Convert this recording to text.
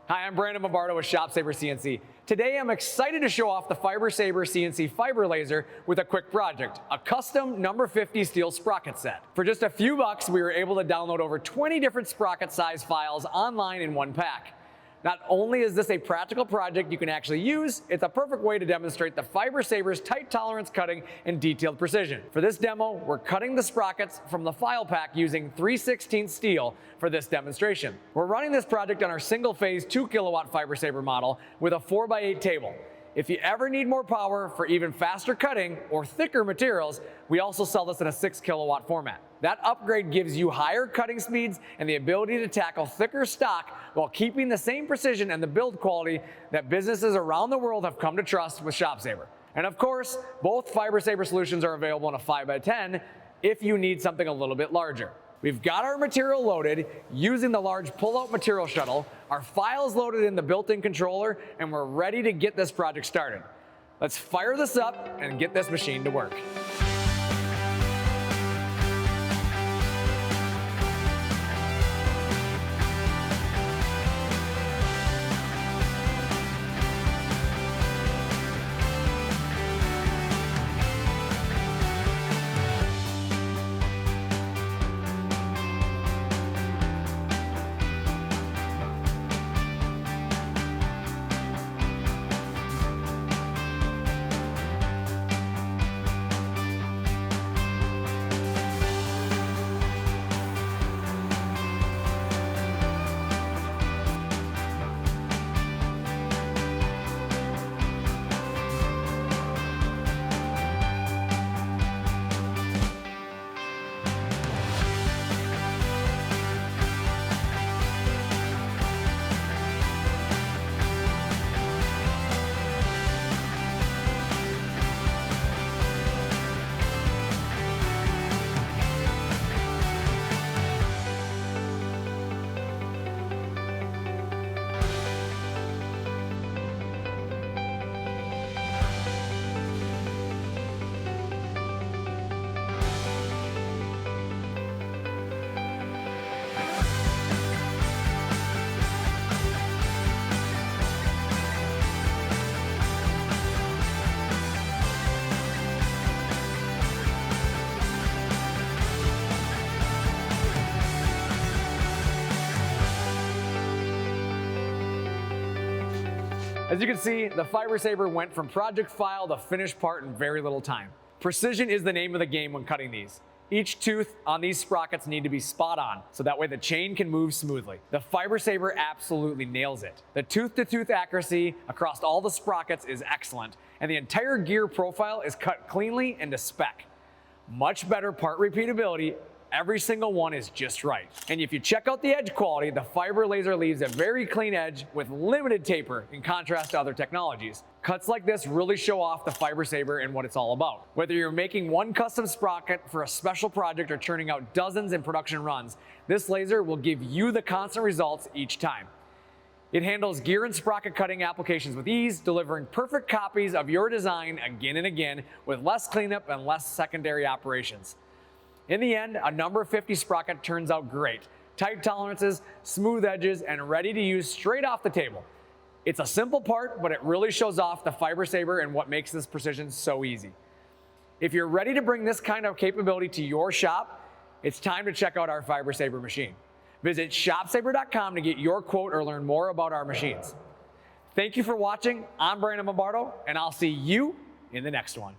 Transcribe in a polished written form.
Hi, I'm Brandon Bombardo with ShopSabre CNC. Today I'm excited to show off the FiberSabre CNC fiber laser with a quick project, a custom number 50 steel sprocket set. For just a few bucks, we were able to download over 20 different sprocket size files online in one pack. Not only is this a practical project you can actually use, it's a perfect way to demonstrate the FiberSabre's tight tolerance cutting and detailed precision. For this demo, we're cutting the sprockets from the file pack using 3/16 steel for this demonstration. We're running this project on our single-phase 2 kilowatt FiberSabre model with a 4x8 table. If you ever need more power for even faster cutting or thicker materials, we also sell this in a 6 kilowatt format. That upgrade gives you higher cutting speeds and the ability to tackle thicker stock while keeping the same precision and the build quality that businesses around the world have come to trust with ShopSabre. And of course, both FiberSabre solutions are available in a 5x10 if you need something a little bit larger. We've got our material loaded using the large pull-out material shuttle, our files loaded in the built-in controller, and we're ready to get this project started. Let's fire this up and get this machine to work. As you can see, the FiberSabre went from project file to finished part in very little time. Precision is the name of the game when cutting these. Each tooth on these sprockets need to be spot on, so that way the chain can move smoothly. The FiberSabre absolutely nails it. The tooth-to-tooth accuracy across all the sprockets is excellent, and the entire gear profile is cut cleanly and to spec. Much better part repeatability. Every single one is just right. And if you check out the edge quality, the fiber laser leaves a very clean edge with limited taper in contrast to other technologies. Cuts like this really show off the FiberSabre and what it's all about. Whether you're making one custom sprocket for a special project or churning out dozens in production runs, this laser will give you the constant results each time. It handles gear and sprocket cutting applications with ease, delivering perfect copies of your design again and again with less cleanup and less secondary operations. In the end, a number 50 sprocket turns out great. Tight tolerances, smooth edges, and ready to use straight off the table. It's a simple part, but it really shows off the FiberSabre and what makes this precision so easy. If you're ready to bring this kind of capability to your shop, it's time to check out our FiberSabre machine. Visit ShopSabre.com to get your quote or learn more about our machines. Thank you for watching. I'm Brandon Bombardo, and I'll see you in the next one.